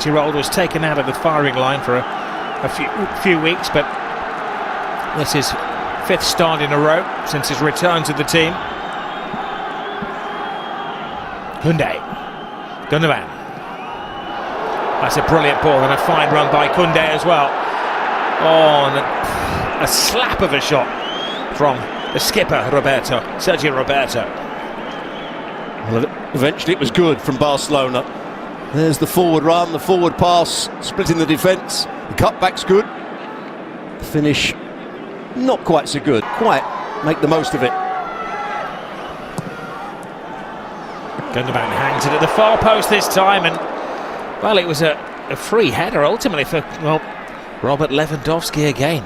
year-old was taken out of the firing line for a few weeks, but this is fifth start in a row since his return to the team. Koundé, Gundogan. That's a brilliant ball and a fine run by Koundé as well. Oh, and a slap of a shot from the skipper, Sergio Roberto. Well, eventually it was good from Barcelona. There's the forward run, the forward pass, splitting the defence. The cutback's good. The finish, not quite so good. Quite make the most of it. Gundogan hangs it at the far post this time, and well, it was a free header ultimately for, well, Robert Lewandowski again.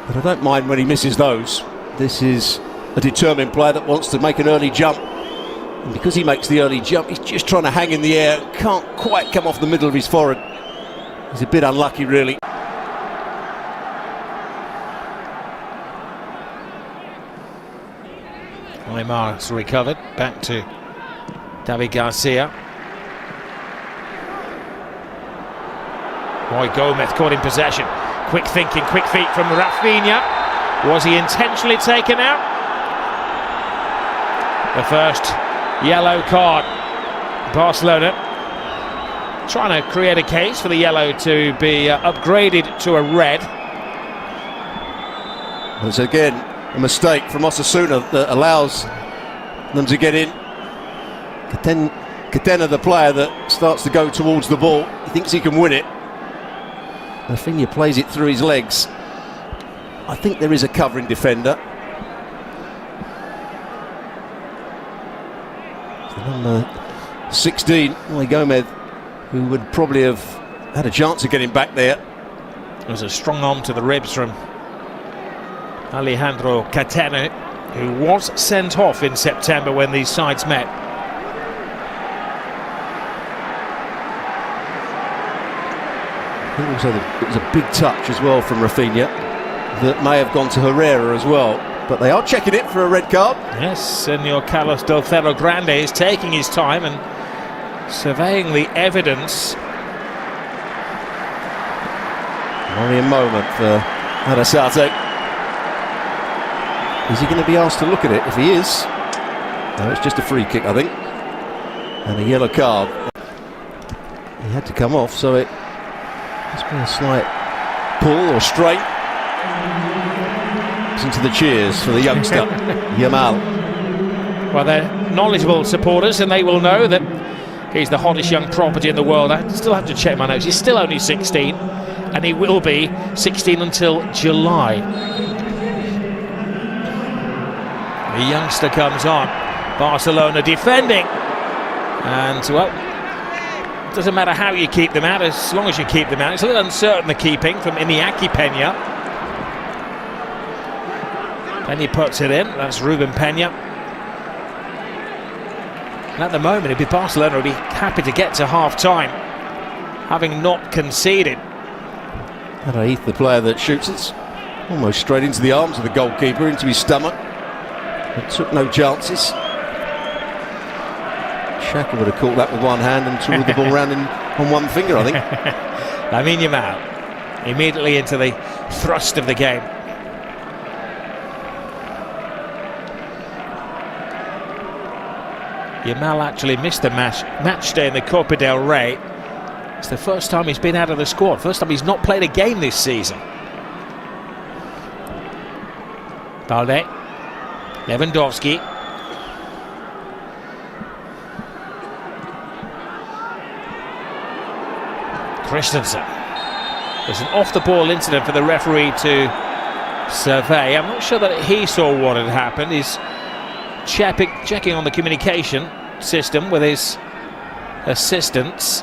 But I don't mind when he misses those. This is a determined player that wants to make an early jump. And because he makes the early jump, he's just trying to hang in the air. Can't quite come off the middle of his forehead. He's a bit unlucky, really. Neymar's recovered, back to David Garcia. Roy Gomez caught in possession. Quick thinking, quick feet from Rafinha. Was he intentionally taken out? The first yellow card. Barcelona trying to create a case for the yellow to be upgraded to a red. There's again a mistake from Osasuna that allows them to get in. Catena, the player that starts to go towards the ball, he thinks he can win it. Rafinha plays it through his legs. I think there is a covering defender. Number 16, Roy Gomez, who would probably have had a chance of getting back there. There was a strong arm to the ribs from Alejandro Catena, who was sent off in September when these sides met. I think also it was a big touch as well from Rafinha that may have gone to Herrera as well. But they are checking it for a red card. Yes, Senor Carlos del Cerro Grande is taking his time and surveying the evidence. Only a moment for Arrasate. Is he going to be asked to look at it? If he is, no, it's just a free kick, I think. And a yellow card. He had to come off, so it must be a slight pull or strain. Listen to the cheers for the youngster, Yamal. Well, they're knowledgeable supporters and they will know that he's the hottest young property in the world. I still have to check my notes. He's still only 16 and he will be 16 until July. The youngster comes on. Barcelona defending. And, well, it doesn't matter how you keep them out, as long as you keep them out. It's a little uncertain, the keeping from Iñaki Peña. Then he puts it in. That's Ruben Peña. And at the moment, it'd be Barcelona would be happy to get to half-time, having not conceded. Heath, the player that shoots it, almost straight into the arms of the goalkeeper, into his stomach. It took no chances. Xhaka would have caught that with one hand and twirled the ball around on one finger, I think. Lamine Yamal immediately into the thrust of the game. Yamal actually missed the match day in the Copa del Rey. It's the first time he's been out of the squad, first time he's not played a game this season. Balde, Lewandowski. Christensen. There's an off-the-ball incident for the referee to survey. I'm not sure that he saw what had happened. He's checking on the communication system with his assistants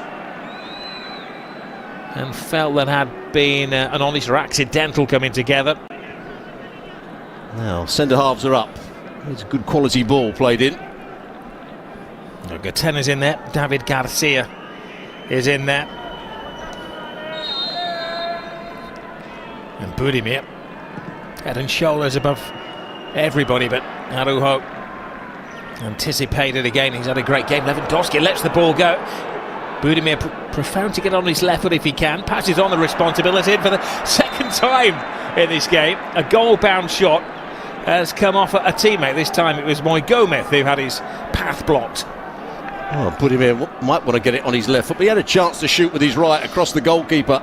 and felt that had been an honest or accidental coming together. Now centre-halves are up. It's a good quality ball played in. Catena's in there. David Garcia is in there. And Budimir, head and shoulders above everybody but Araujo. Anticipated again, he's had a great game. Lewandowski lets the ball go. Budimir profound to get on his left foot if he can. Passes on the responsibility, and for the second time in this game, a goal-bound shot has come off a teammate. This time it was Moy Gomez who had his path blocked. Oh, Budimir might want to get it on his left foot, but he had a chance to shoot with his right across the goalkeeper.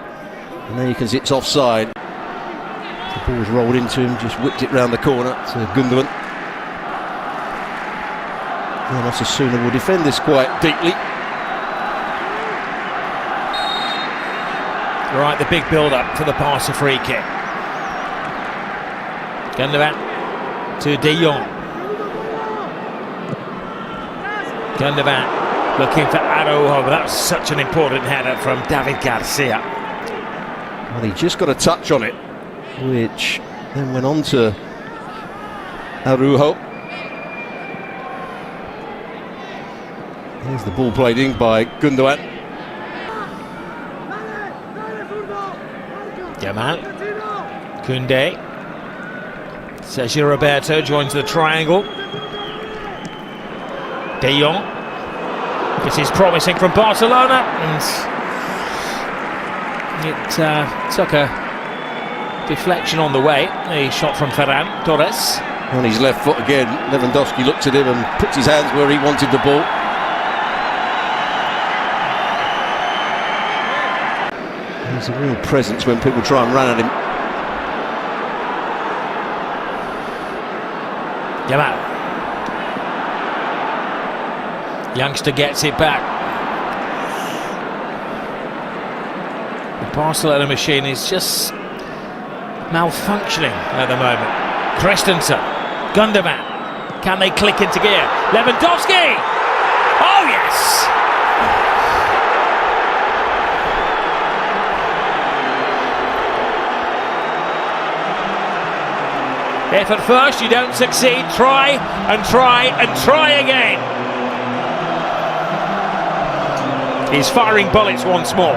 And then you can see it's offside. The ball's rolled into him, just whipped it round the corner to Gundogan. And Osasuna will defend this quite deeply. Right, the big build-up for the Barca free kick. Gundogan to De Jong. Gundogan looking for Araujo, but that was such an important header from David Garcia. Well, he just got a touch on it, which then went on to Araujo. Here's the ball played in by Gundogan. Yamal, Koundé, Sergio Roberto joins the triangle. De Jong, this is promising from Barcelona, and it took a deflection on the way. A shot from Ferran Torres. On his left foot again, Lewandowski looked at him and puts his hands where he wanted the ball. There's a real presence when people try and run at him. Yamal. Youngster gets it back. The Barcelona machine is just malfunctioning at the moment. Christensen, Gundogan. Can they click into gear? Lewandowski! Oh yes! If at first you don't succeed, try and try and try again. He's firing bullets once more.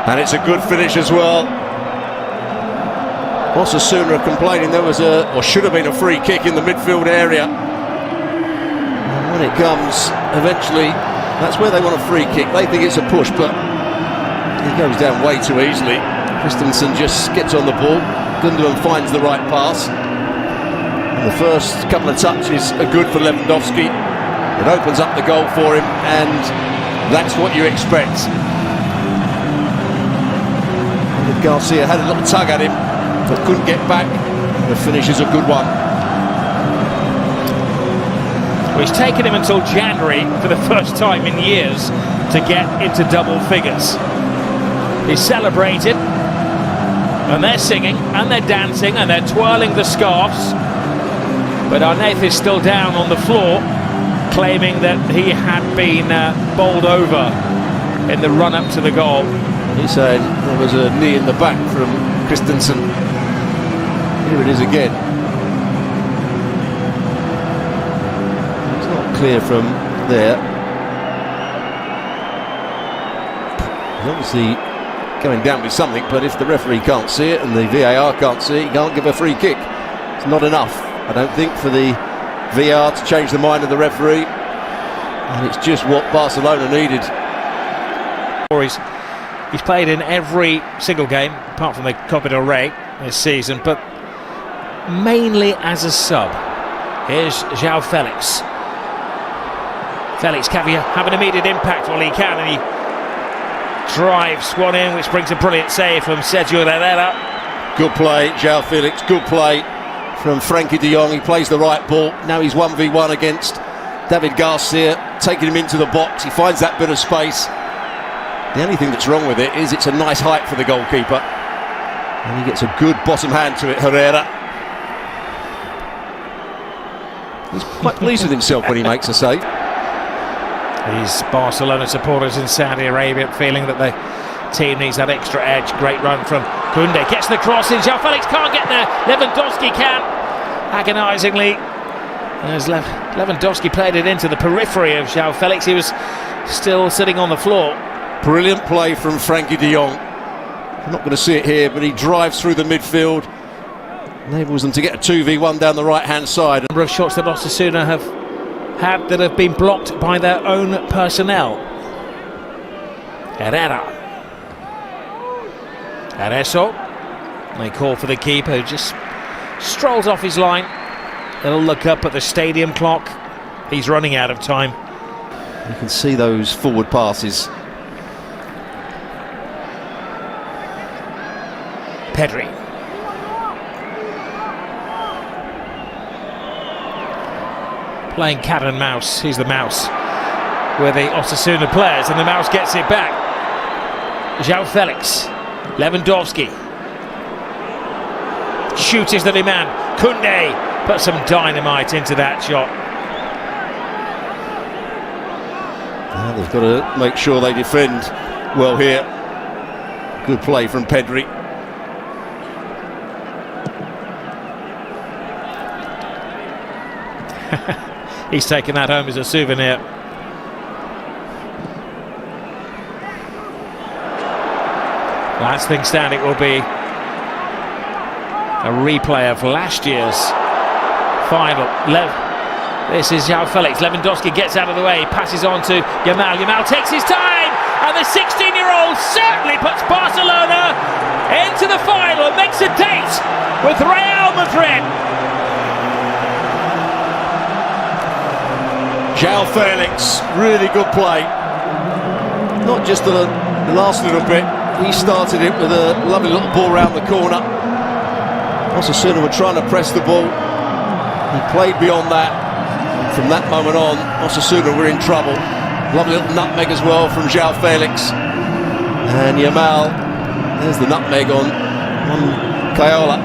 And it's a good finish as well. Osasuna are complaining there was or should have been a free kick in the midfield area. And when it comes, eventually, that's where they want a free kick. They think it's a push, but it goes down way too easily. Christensen just gets on the ball. Gundogan finds the right pass. And the first couple of touches are good for Lewandowski. It opens up the goal for him, and that's what you expect. And Garcia had a little tug at him, but couldn't get back. The finish is a good one. Well, it's taken him until January for the first time in years to get into double figures. He's celebrated, and they're singing, and they're dancing, and they're twirling the scarves. But Arnaith is still down on the floor, claiming that he had been bowled over in the run-up to the goal. He's saying there was a knee in the back from Christensen. Here it is again. It's not clear from there. He's obviously going down with something, but if the referee can't see it and the VAR can't see it, he can't give a free kick. It's not enough, I don't think, for the VAR to change the mind of the referee. And it's just what Barcelona needed. He's played in every single game, apart from the Copa del Rey this season, but mainly as a sub. Here's João Felix. Felix having an immediate impact while he can, and he drives one in, which brings a brilliant save from Sergio Herrera. Good play, João Felix, good play from Frankie de Jong. He plays the right ball. Now he's 1v1 against David Garcia, taking him into the box. He finds that bit of space. The only thing that's wrong with it is it's a nice height for the goalkeeper. And he gets a good bottom hand to it, Herrera. He's quite pleased with himself when he makes a save. These Barcelona supporters in Saudi Arabia feeling that the team needs that extra edge. Great run from Koundé. Gets the cross in. João Felix can't get there. Lewandowski can. Agonisingly. As Lewandowski played it into the periphery of João Felix, he was still sitting on the floor. Brilliant play from Frankie de Jong. I'm not going to see it here, but he drives through the midfield, enables them to get a 2v1 down the right-hand side. A number of shots that Osasuna have had that have been blocked by their own personnel. Herrera. Areso. They call for the keeper, who just strolls off his line. They'll look up at the stadium clock. He's running out of time. You can see those forward passes. Pedri. Playing cat and mouse. He's the mouse with the Osasuna players, and the mouse gets it back. João Felix. Lewandowski. Shoot is the demand. Koundé put some dynamite into that shot. They've got to make sure they defend well here. Good play from Pedri. He's taken that home as a souvenir. Last thing standing will be a replay of last year's final. This is João Felix. Lewandowski gets out of the way, passes on to Yamal. Yamal takes his time, and the 16-year-old certainly puts Barcelona into the final and makes a date with Real Madrid. João Felix, really good play. Not just the last little bit. He started it with a lovely little ball round the corner. Osasuna were trying to press the ball. He played beyond that. From that moment on, Osasuna were in trouble. Lovely little nutmeg as well from João Felix. And Yamal, there's the nutmeg on Caiola.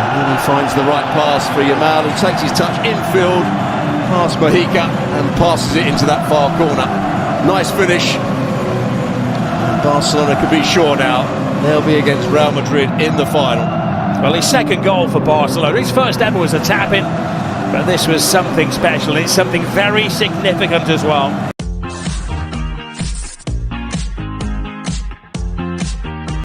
And then he finds the right pass for Yamal, who takes his touch infield, past Mojica, and passes it into that far corner. Nice finish. And Barcelona can be sure now they'll be against Real Madrid in the final. Well, his second goal for Barcelona. His first ever was a tap-in, but this was something special. It's something very significant as well.